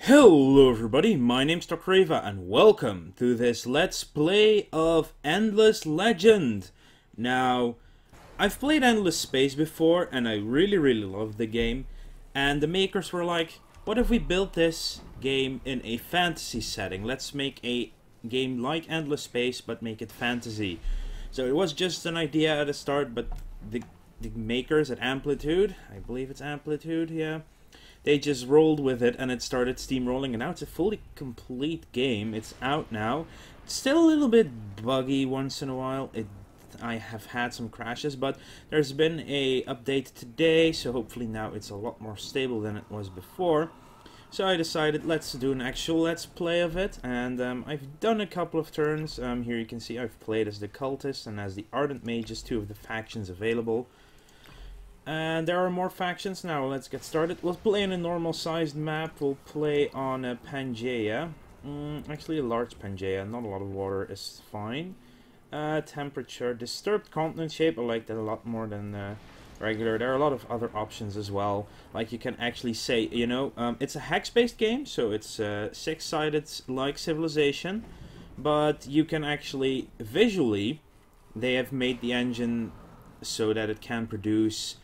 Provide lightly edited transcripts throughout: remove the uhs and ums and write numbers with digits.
Hello everybody, my name's Dr. Ava and welcome to this Let's Play of Endless Legend. Now, I've played Endless Space before and I really loved the game, and the makers were like, what if we built this game in a fantasy setting? Let's make a game like Endless Space but make it fantasy. So it was just an idea at the start, but the makers at Amplitude, I believe it's Amplitude, yeah, they just rolled with it and it started steamrolling, and now it's a fully complete game. It's out now. It's still a little bit buggy once in a while. I have had some crashes, but there's been a update today, so hopefully now it's a lot more stable than it was before. So I decided let's do an actual let's play of it, and I've done a couple of turns. Here you can see I've played as the cultist and as the ardent mages, two of the factions available. And there are more factions now. Let's get started. We'll play in a normal sized map. We'll play on a Pangaea. Actually a large Pangaea. Not a lot of water is fine. Temperature. Disturbed continent shape. I like that a lot more than regular. There are a lot of other options as well. Like you can actually say, you know, it's a hex based game. So it's six-sided like Civilization. But you can actually, visually, they have made the engine so that it can produce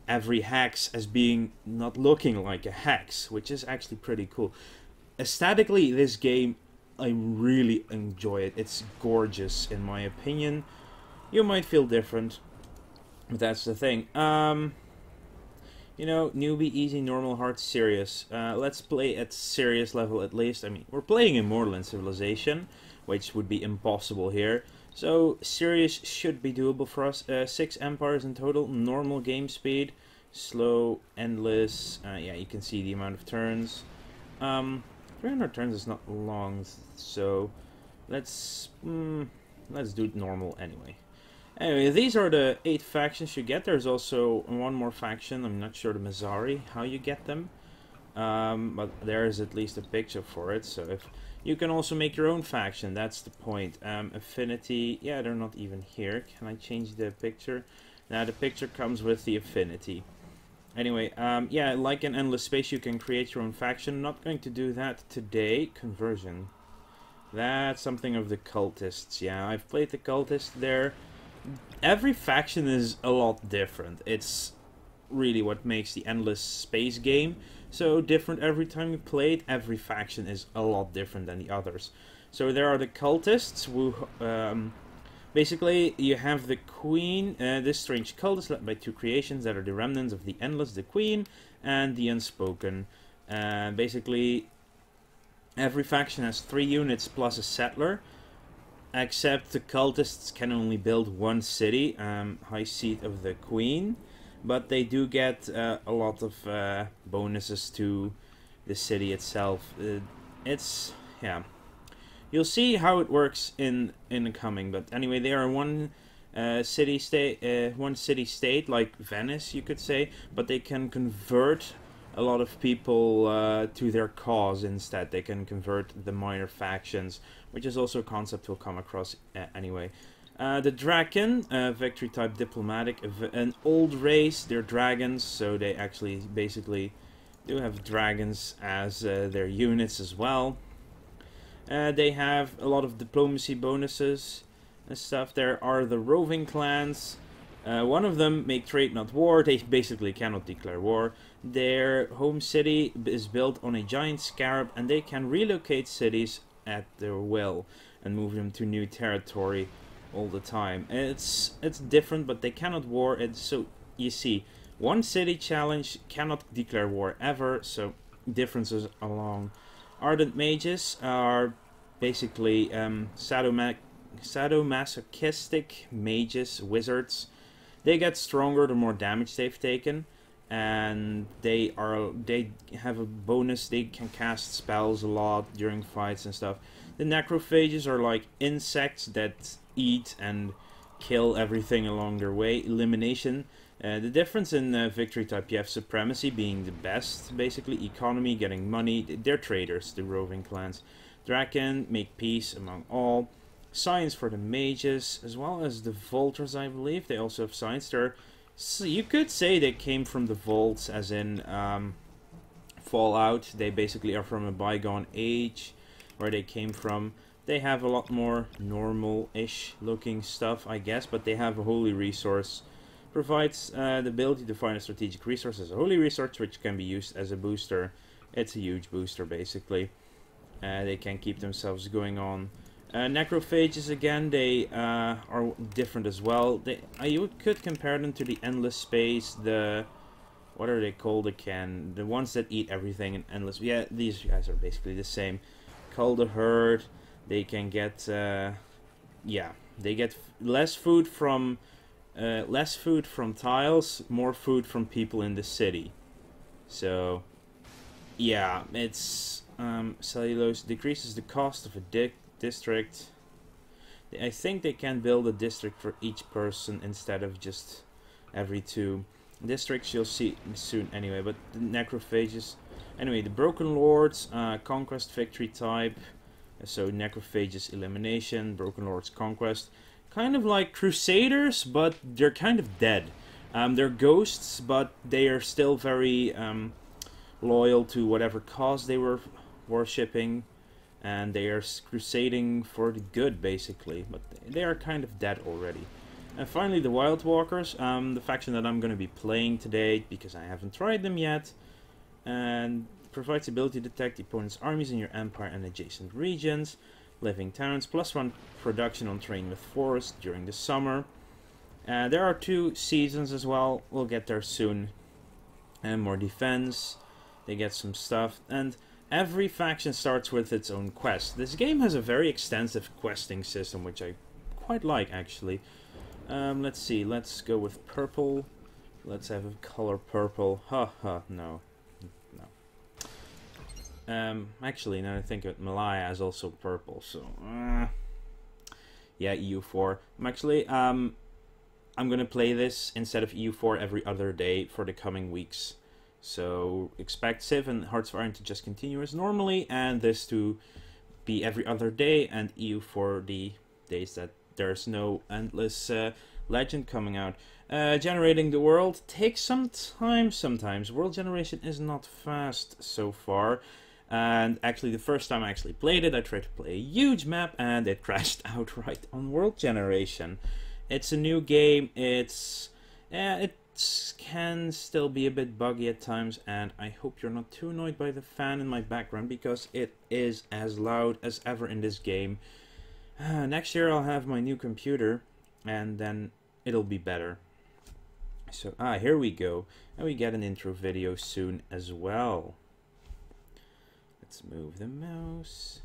every hex as being not looking like a hex, which is actually pretty cool. Aesthetically, this game, I really enjoy it. It's gorgeous, in my opinion. You might feel different, but that's the thing. You know, newbie, easy, normal, hard, serious. Let's play at serious level at least. I mean, we're playing Immortal in Civilization, which would be impossible here. So, serious should be doable for us. 6 empires in total, normal game speed, slow, endless. Yeah, you can see the amount of turns. 300 turns is not long, so let's do it normal anyway. Anyway, these are the 8 factions you get. There's also one more faction. I'm not sure the Mazari, how you get them. But there is at least a picture for it, so if you can also make your own faction, that's the point. Affinity, yeah, they're not even here. Can I change the picture? Now the picture comes with the affinity. Anyway, yeah, like in Endless Space, you can create your own faction. I'm not going to do that today. Conversion. That's something of the cultists, yeah. I've played the cultists there. Every faction is a lot different. It's really what makes the Endless Space game so different. Every time you play it, every faction is a lot different than the others. So there are the cultists who basically you have the queen, this strange cult is led by 2 creations that are the remnants of the endless, the queen and the unspoken. Basically every faction has 3 units plus a settler, except the cultists can only build 1 city, high seat of the queen. But they do get a lot of bonuses to the city itself. It's, yeah. You'll see how it works in the coming. But anyway, they are one city-state, like Venice, you could say. But they can convert a lot of people to their cause instead. They can convert the minor factions, which is also a concept we'll come across anyway. The Draken, victory type diplomatic, an old race, they're dragons, so they actually basically do have dragons as their units as well. They have a lot of diplomacy bonuses and stuff. There are the roving clans. One of them make trade not war, they basically cannot declare war. Their home city is built on a giant scarab and they can relocate cities at their will and move them to new territory all the time. It's different, but they cannot war. It's so, you see, one city challenge cannot declare war ever, so differences along. Ardent mages are basically sadomasochistic mages, wizards. They get stronger the more damage they've taken, and they have a bonus. They can cast spells a lot during fights and stuff. The necrophages are like insects that eat and kill everything along their way. Elimination. The difference in victory type, you have supremacy being the best, basically economy, getting money. They're traders, the roving clans. Draken, make peace among all. Science for the mages, as well as the Volters, I believe. They also have science. So you could say they came from the vaults, as in Fallout. They basically are from a bygone age where they came from. They have a lot more normal-ish looking stuff, I guess, but they have a holy resource. Provides the ability to find a strategic resource as a holy resource, which can be used as a booster. It's a huge booster, basically. They can keep themselves going on. Necrophages, again, they are different as well. You could compare them to the Endless Space, what are they called again? The ones that eat everything in Endless... Yeah, these guys are basically the same. Cull the Herd, they can get... yeah, they get less food from tiles, more food from people in the city. So, yeah, it's... cellulose decreases the cost of a district. I think they can build a district for each person instead of just every 2 districts. You'll see soon anyway. But the necrophages, anyway, the Broken Lords, conquest victory type. So necrophages elimination, Broken Lords conquest, kind of like Crusaders, but they're kind of dead. They're ghosts, but they are still very loyal to whatever cause they were worshipping, and they are crusading for the good, basically, but they are kind of dead already. And finally, the Wildwalkers, the faction that I'm going to be playing today, because I haven't tried them yet, and provides the ability to detect the opponent's armies in your empire and adjacent regions, living towns, +1 production on terrain with forest during the summer. There are 2 seasons as well, we'll get there soon, and more defense, they get some stuff, and every faction starts with its own quest. This game has a very extensive questing system, which I quite like, actually. Let's see, let's go with purple. Let's have a color purple. Haha, no. Actually, now I think of it, Malaya is also purple, so... yeah, EU4. I'm gonna play this instead of EU4 every other day for the coming weeks. So expect Civ and Hearts of Iron to just continue as normally, and this to be every other day, and EU for the days that there's no Endless Legend coming out. Generating the world takes some time sometimes. World generation is not fast so far. And actually, the first time I actually played it, I tried to play a huge map, and it crashed outright on world generation. It's a new game. It can still be a bit buggy at times, and I hope you're not too annoyed by the fan in my background, because it is as loud as ever in this game. Next year I'll have my new computer, and then it'll be better. So, here we go. And we get an intro video soon as well. Let's move the mouse.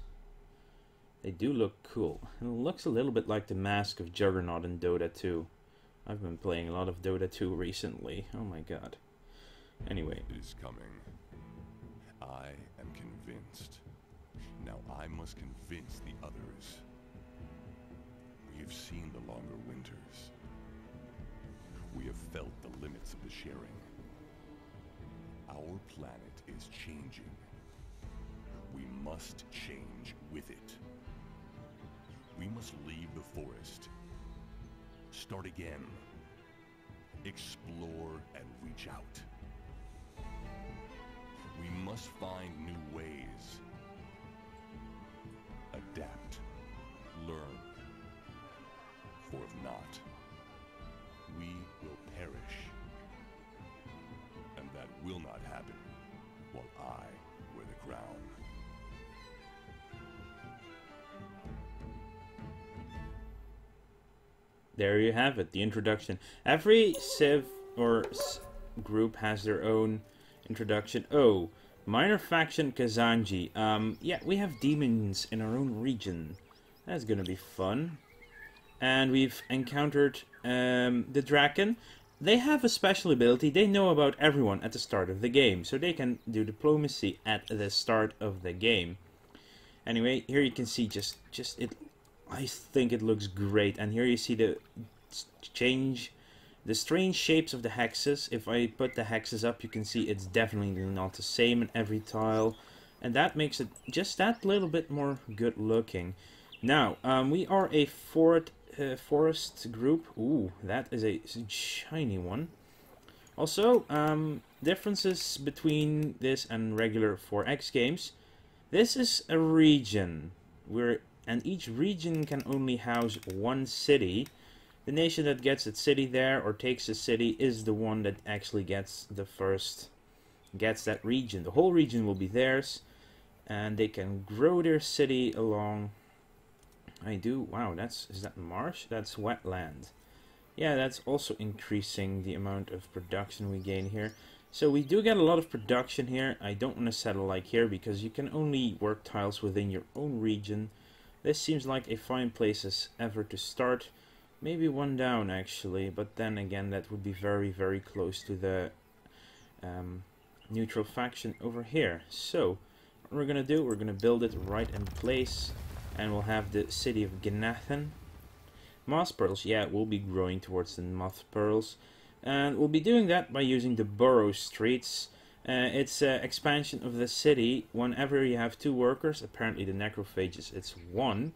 They do look cool. It looks a little bit like the mask of Juggernaut in Dota 2. I've been playing a lot of Dota 2 recently. Oh my god. Anyway. It is coming. I am convinced. Now I must convince the others. We have seen the longer winters. We have felt the limits of the sharing. Our planet is changing. We must change with it. We must leave the forest. Start again. Explore and reach out. We must find new ways. Adapt. Learn. For if not, we will perish. And that will not happen while I wear the crown. There you have it, the introduction. Every Civ or group has their own introduction. Oh, minor faction Kazanji. Yeah, we have demons in our own region. That's gonna be fun. And we've encountered the Draken. They have a special ability. They know about everyone at the start of the game, so they can do diplomacy at the start of the game. Anyway, here you can see just it. I think it looks great, and here you see the strange shapes of the hexes. If I put the hexes up, you can see it's definitely not the same in every tile, and that makes it just that little bit more good looking. Now, we are a forest group. Ooh, that is a shiny one. Also, differences between this and regular 4X games. This is a region, and each region can only house one city. The nation that gets its city there or takes the city is the one that actually gets that region. The whole region will be theirs, and they can grow their city along. Wow, is that marsh? That's wetland. Yeah, that's also increasing the amount of production we gain here. So we do get a lot of production here. I don't want to settle like here because you can only work tiles within your own region. This seems like a fine place as ever to start. Maybe one down actually, but then again that would be very, very close to the neutral faction over here. So what we're going to do, we're going to build it right in place, and we'll have the city of Gnathan. Moss pearls, yeah, we'll be growing towards the moss pearls. And we'll be doing that by using the borough streets. It's expansion of the city. Whenever you have 2 workers, apparently the necrophages it's 1.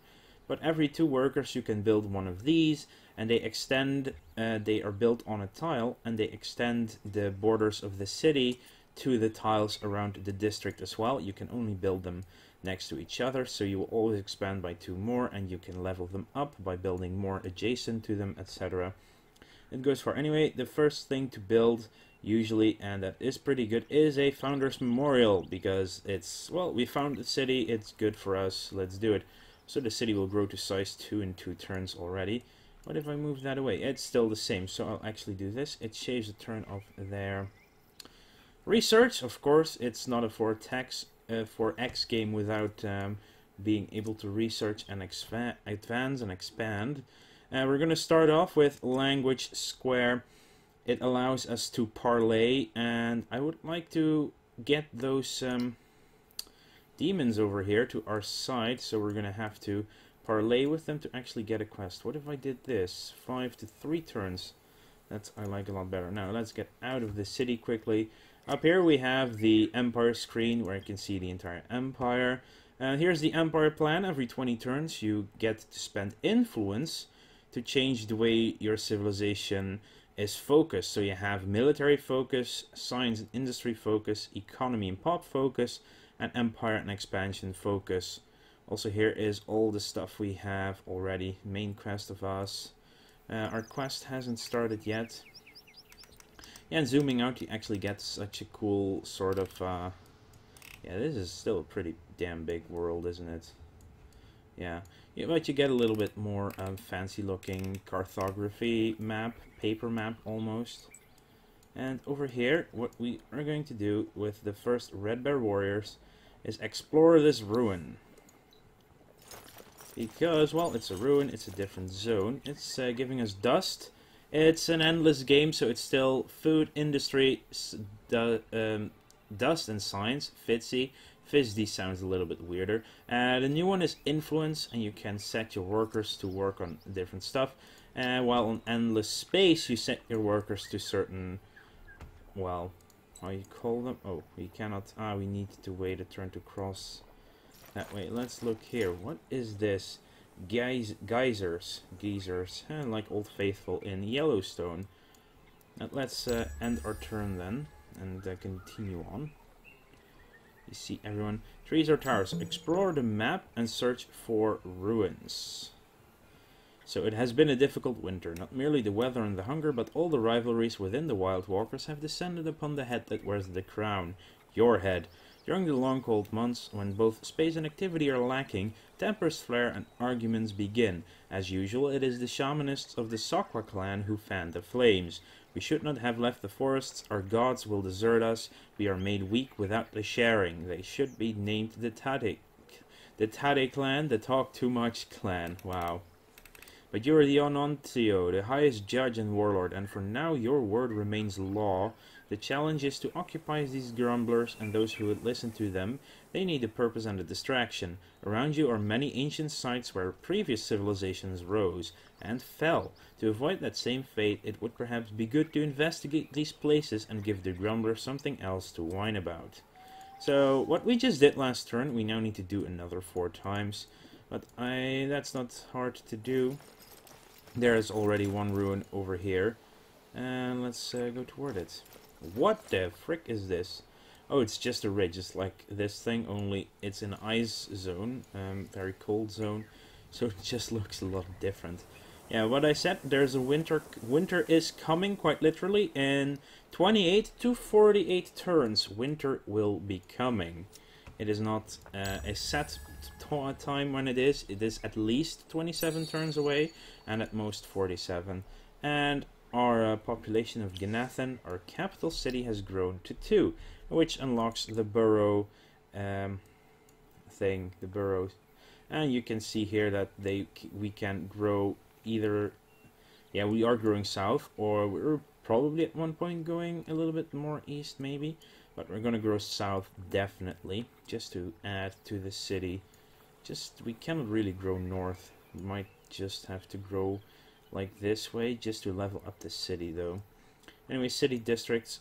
But every 2 workers you can build one of these. And they extend, they are built on a tile. And they extend the borders of the city to the tiles around the district as well. You can only build them next to each other, so you will always expand by 2 more, and you can level them up by building more adjacent to them, etc. It goes for anyway. The first thing to build usually, and that is pretty good, is a Founders Memorial, because it's, well, we found the city, it's good for us, let's do it. So the city will grow to size 2 in 2 turns already. What if I move that away? It's still the same, so I'll actually do this. It shaves a turn off there. Research, of course, it's not a 4X game without being able to research and advance and expand. We're going to start off with Language Square. It allows us to parlay, and I would like to get those demons over here to our side, so we're going to have to parlay with them to actually get a quest. What if I did this? 5 to 3 turns. That's I like a lot better. Now let's get out of the city quickly. Up here we have the Empire screen where you can see the entire Empire. Here's the Empire plan. Every 20 turns you get to spend influence to change the way your civilization is focused. So you have military focus, science and industry focus, economy and pop focus, and empire and expansion focus. Also here is all the stuff we have already. Main quest of us. Our quest hasn't started yet. Yeah, and zooming out, you actually get such a cool sort of, yeah, this is still a pretty damn big world, isn't it? Yeah, but you get a little bit more fancy-looking cartography map, paper map almost. And over here, what we are going to do with the first Red Bear Warriors is explore this ruin. Because, well, it's a ruin, it's a different zone. It's giving us dust. It's an endless game, so it's still food, industry, dust and science. Fitzy. Fizzy sounds a little bit weirder. The new one is influence, and you can set your workers to work on different stuff. While on endless space, you set your workers to certain, well, how you call them? Oh, we cannot. We need to wait a turn to cross that way. Let's look here. What is this? Geysers, like Old Faithful in Yellowstone. Let's end our turn then, and continue on. You see everyone. Trees or towers. Explore the map and search for ruins. So it has been a difficult winter. Not merely the weather and the hunger, but all the rivalries within the Wildwalkers have descended upon the head that wears the crown. Your head. During the long cold months, when both space and activity are lacking, tempers flare and arguments begin. As usual, it is the shamanists of the Sakwa clan who fan the flames. We should not have left the forests, our gods will desert us, we are made weak without the sharing. They should be named the Tade clan, the talk too much clan. Wow. But you are the Onontio, the highest judge and warlord, and for now your word remains law. The challenge is to occupy these grumblers and those who would listen to them. They need a purpose and a distraction. Around you are many ancient sites where previous civilizations rose and fell. To avoid that same fate, it would perhaps be good to investigate these places and give the grumblers something else to whine about. So, what we just did last turn, we now need to do another 4 times. But that's not hard to do. There is already one ruin over here. And let's go toward it. What the frick is this? Oh, it's just a ridge. It's like this thing, only it's an ice zone, very cold zone. So it just looks a lot different. Yeah, what I said, there's a winter is coming, quite literally. In 28 to 48 turns, winter will be coming. It is not a set time when it is. It is at least 27 turns away, and at most 47. And our population of Gnathan, our capital city, has grown to 2, which unlocks the burrow thing, the burrows. And you can see here that we can grow either, yeah, we are growing south, or we're probably at one point going a little bit more east maybe, but we're gonna grow south definitely, just to add to the city. We cannot really grow north. We might just have to grow like this way just to level up the city though. Anyway, city districts,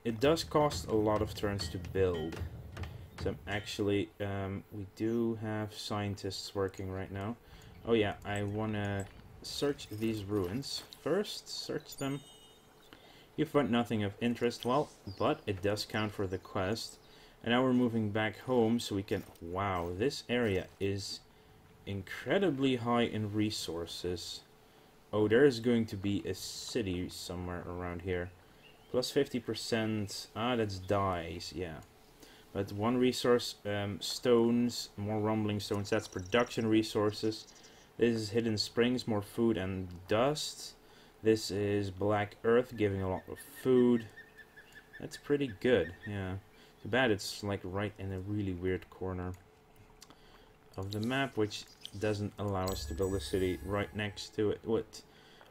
it does cost a lot of turns to build. So actually, we do have scientists working right now. Oh yeah, I wanna search these ruins. First, search them. You find nothing of interest, well, but it does count for the quest. And now we're moving back home so we can... Wow, this area is incredibly high in resources. Oh, there is going to be a city somewhere around here. Plus 50%. Ah, that's dyes, yeah. But one resource, stones, more rumbling stones, that's production resources. This is hidden springs, more food and dust. This is black earth, giving a lot of food. That's pretty good, yeah. Too bad it's like right in a really weird corner of the map, which doesn't allow us to build a city right next to it.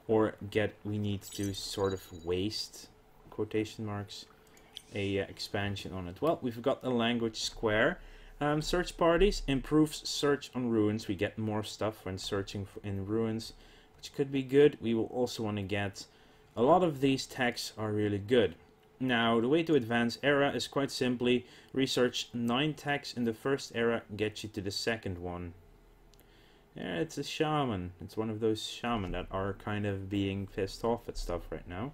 We need to sort of waste, quotation marks, a expansion on it. Well, we've got a language square. Search parties improves search on ruins. We get more stuff when searching in ruins, which could be good. We will also want to get a lot of these texts are really good. Now, the way to advance era is quite simply research 9 texts in the first era, get you to the second one. Yeah, it's a shaman. It's one of those shaman that are kind of being pissed off at stuff right now.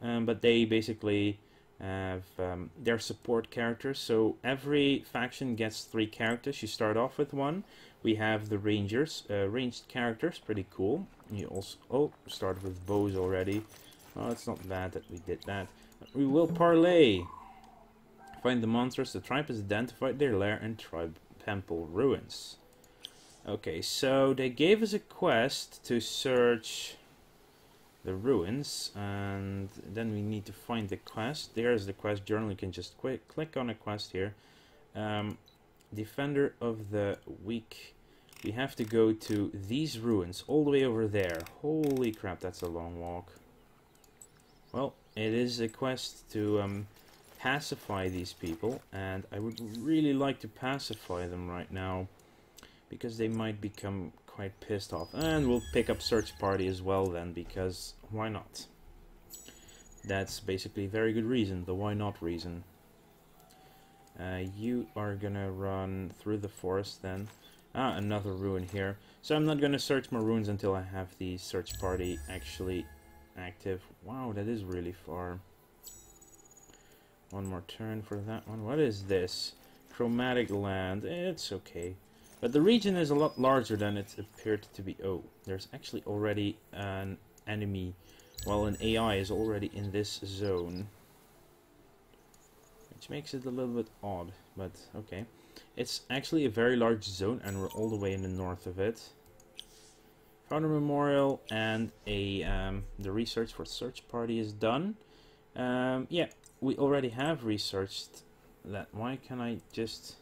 But they basically have their support characters. So every faction gets 3 characters. You start off with 1. We have the rangers, ranged characters, pretty cool. You also started with bows already. Oh, it's not bad that we did that. We will parlay. Find the monsters. The tribe has identified their lair in tribe temple ruins. Okay, so they gave us a quest to search the ruins, and then we need to find the quest. There's the quest journal. You can just click on a quest here. Defender of the Weak. We have to go to these ruins all the way over there. Holy crap, that's a long walk. Well, it is a quest to pacify these people, and I would really like to pacify them right now, because they might become quite pissed off. And we'll pick up search party as well then, because why not? That's basically a very good reason, the why not reason. You are gonna run through the forest then. Ah, another ruin here. So I'm not gonna search more ruins until I have the search party actually active. Wow, that is really far. One more turn for that one. What is this? Chromatic land. It's okay. But the region is a lot larger than it appeared to be. Oh, there's actually already an enemy. Well, an AI is already in this zone. Which makes it a little bit odd, but okay. It's actually a very large zone, and we're all the way in the north of it. Found a memorial, and the research for search party is done. Yeah, we already have researched that. Why can I just...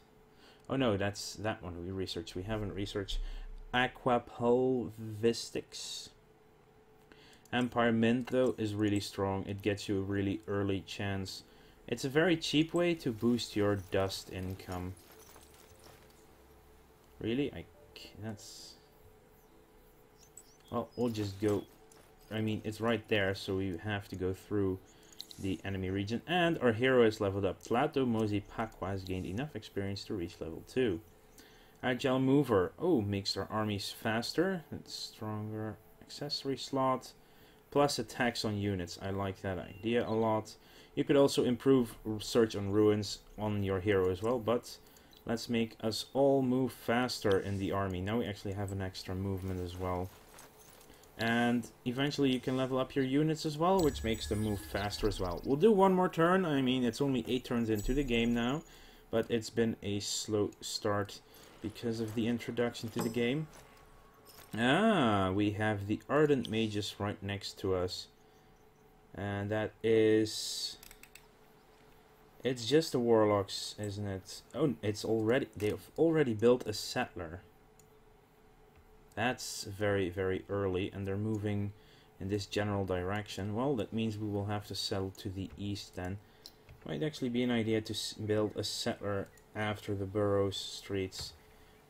Oh no, that's that one we researched. We haven't researched Aquapulvistics. Empire Mint, though, is really strong. It gets you a really early chance. It's a very cheap way to boost your dust income. Really? That's... Well, we'll just go... I mean, it's right there, so we have to go through the enemy region. And our hero is leveled up. Plato Mosi Pakwa has gained enough experience to reach level 2. Agile Mover. Oh, makes our armies faster. It's stronger. Accessory slot. plus attacks on units. I like that idea a lot. You could also improve search on ruins on your hero as well, but let's make us all move faster in the army. Now we actually have an extra movement as well. And eventually you can level up your units as well, which makes them move faster as well. We'll do one more turn. I mean, it's only 8 turns into the game now, but it's been a slow start because of the introduction to the game. Ah, we have the Ardent Mages right next to us. And that is... It's just the Warlocks, isn't it? Oh, it's already... They've already built a settler. That's very, very early, and they're moving in this general direction. Well, that means we will have to settle to the east then. Might actually be an idea to build a settler after the Burrows streets.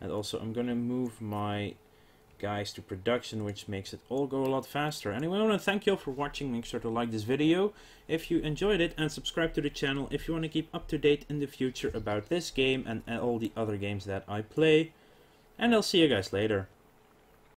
And also, I'm gonna move my guys to production, which makes it all go a lot faster. Anyway, I want to thank you all for watching. Make sure to like this video if you enjoyed it, and subscribe to the channel if you want to keep up to date in the future about this game and all the other games that I play. And I'll see you guys later.